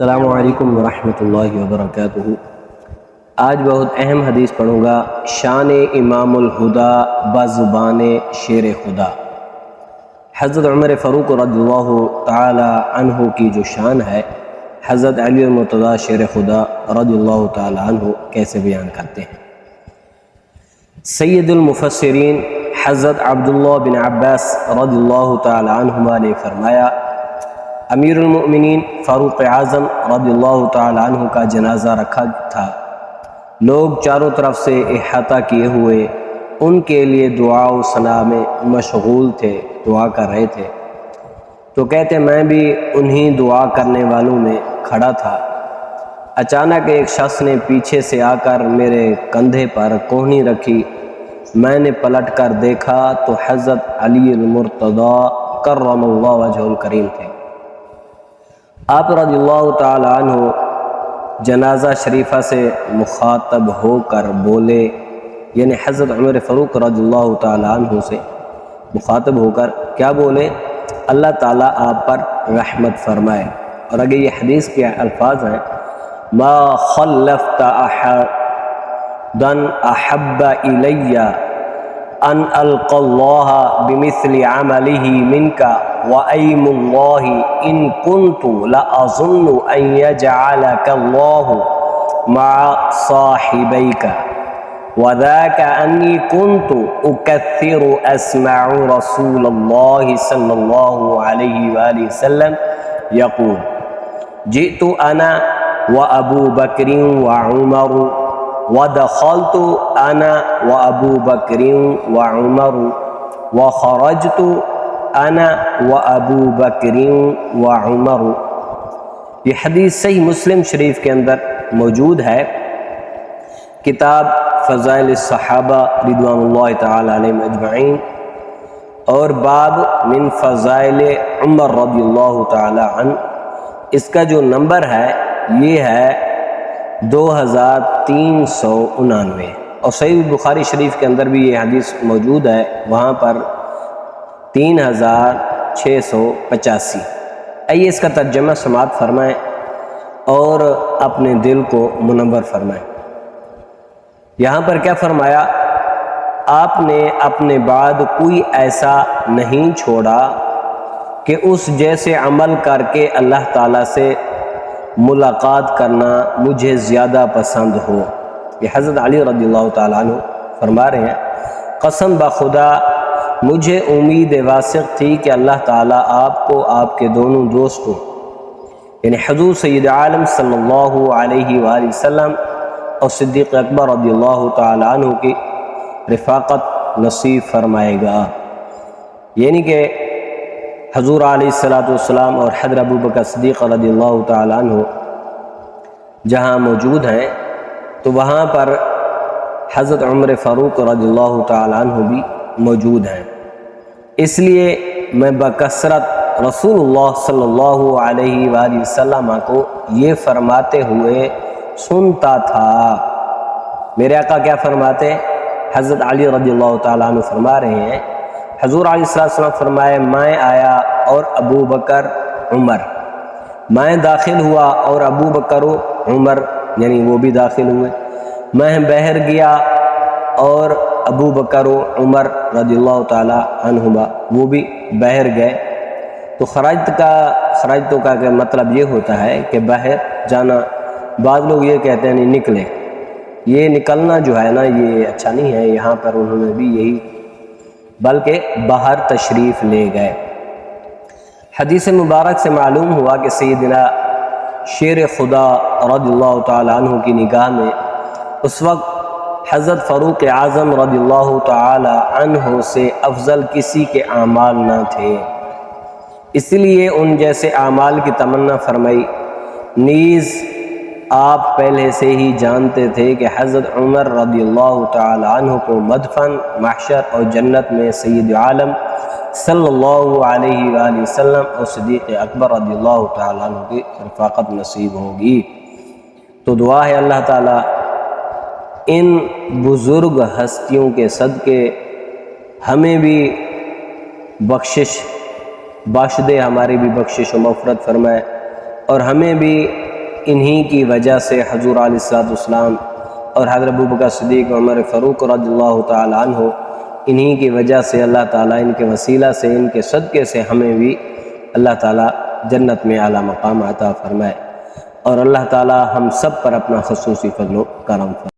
السلام علیکم ورحمۃ اللہ وبرکاتہ۔ آج بہت اہم حدیث پڑھوں گا، شان امام الہدا بزبان شیر خدا۔ حضرت عمر فاروق رضی اللہ تعالی عنہ کی جو شان ہے، حضرت علی المرتضیٰ شیر خدا رضی اللہ تعالی عنہ کیسے بیان کرتے ہیں۔ سید المفسرین حضرت عبداللہ بن عباس رضی اللہ تعالی عنہما نے فرمایا، امیر المؤمنین فاروق اعظم رضی اللہ تعالی عنہ کا جنازہ رکھا تھا۔ لوگ چاروں طرف سے احاطہ کیے ہوئے ان کے لیے دعا و ثنا میں مشغول تھے، دعا کر رہے تھے۔ تو کہتے میں بھی انہی دعا کرنے والوں میں کھڑا تھا۔ اچانک ایک شخص نے پیچھے سے آ کر میرے کندھے پر کوہنی رکھی۔ میں نے پلٹ کر دیکھا تو حضرت علی المرتضیٰ کرم اللہ وجہہ الکریم تھے۔ آپ رضی اللہ تعالی عنہ جنازہ شریفہ سے مخاطب ہو کر بولے، یعنی حضرت عمر فاروق رضی اللہ تعالی عنہ سے مخاطب ہو کر کیا بولے؟ اللہ تعالیٰ آپ پر رحمت فرمائے۔ اور اگر یہ حدیث کے الفاظ ہیں، ما خلفت احدا احب الی ان القى الله بمثل عمله منك وأيم الله إن كنت لأظن أن يجعلك الله مع صاحبيك وذاك أني كنت أكثر أسمع رسول الله صلى الله عليه وآله وسلم يقول جئت أنا وأبو بكر وعمر ودخلت انا وابو بکر وعمر وخرجت انا وابو بکر وعمر۔ یہ حدیث صحیح مسلم شریف کے اندر موجود ہے، کتاب فضائل الصحابہ رضوان اللہ تعالی علیہم اجمعین، اور باب من فضائل عمر رضی اللہ تعالی عنہ۔ اس کا جو نمبر ہے یہ ہے 2399، اور صحیح بخاری شریف کے اندر بھی یہ حدیث موجود ہے، وہاں پر 3685۔ آئیے اس کا ترجمہ سماعت فرمائیں اور اپنے دل کو منور فرمائیں۔ یہاں پر کیا فرمایا؟ آپ نے اپنے بعد کوئی ایسا نہیں چھوڑا کہ اس جیسے عمل کر کے اللہ تعالیٰ سے ملاقات کرنا مجھے زیادہ پسند ہو۔ یہ حضرت علی رضی اللہ تعالیٰ عنہ فرما رہے ہیں، قسم بخدا مجھے امید واثق تھی کہ اللہ تعالیٰ آپ کو آپ کے دونوں دوستوں، یعنی حضور سید عالم صلی اللہ علیہ وآلہ وسلم اور صدیق اکبر رضی اللہ تعالیٰ عنہ کی رفاقت نصیب فرمائے گا، یعنی کہ حضور علیہ السلام اور حضرت ابوبکر صدیق رضی اللہ تعالیٰ عنہ جہاں موجود ہیں تو وہاں پر حضرت عمر فاروق رضی اللہ تعالیٰ عنہ بھی موجود ہیں۔ اس لیے میں بکثرت رسول اللہ صلی اللہ علیہ وآلہ وسلم کو یہ فرماتے ہوئے سنتا تھا۔ میرے آقا کیا فرماتے؟ حضرت علی رضی اللہ تعالیٰ عنہ فرما رہے ہیں، حضور علیہ السلام فرمائے میں آیا اور ابو بکر عمر، میں داخل ہوا اور ابو بکر و عمر یعنی وہ بھی داخل ہوئے، میں باہر گیا اور ابو بکر و عمر رضی اللہ تعالی عنہما وہ بھی باہر گئے۔ تو خرجت کا مطلب یہ ہوتا ہے کہ باہر جانا، بعض لوگ یہ کہتے ہیں نہیں نکلے، یہ نکلنا جو ہے نا یہ اچھا نہیں ہے، یہاں پر انہوں نے بھی یہی بلکہ باہر تشریف لے گئے۔ حدیث مبارک سے معلوم ہوا کہ سیدنا شیر خدا رضی اللہ تعالی عنہ کی نگاہ میں اس وقت حضرت فاروق اعظم رضی اللہ تعالی عنہ سے افضل کسی کے اعمال نہ تھے، اس لیے ان جیسے اعمال کی تمنا فرمائی۔ نیز آپ پہلے سے ہی جانتے تھے کہ حضرت عمر رضی اللہ تعالی عنہ کو مدفن، محشر اور جنت میں سید عالم صلی اللہ علیہ وآلہ وسلم اور صدیق اکبر رضی اللہ تعالی عنہ کی رفاقت نصیب ہوگی۔ تو دعا ہے اللہ تعالی ان بزرگ ہستیوں کے صدقے ہمیں بھی بخشش بخش دے، ہماری بھی بخشش و مغفرت فرمائے، اور ہمیں بھی انہی کی وجہ سے حضور علیہ السلام اور حضرت ابوبکر صدیق عمر فاروق رضی اللہ تعالی عنہ، انہی کی وجہ سے اللہ تعالیٰ ان کے وسیلہ سے، ان کے صدقے سے ہمیں بھی اللہ تعالیٰ جنت میں اعلیٰ مقام عطا فرمائے، اور اللہ تعالیٰ ہم سب پر اپنا خصوصی فضل و کرم فرمائے۔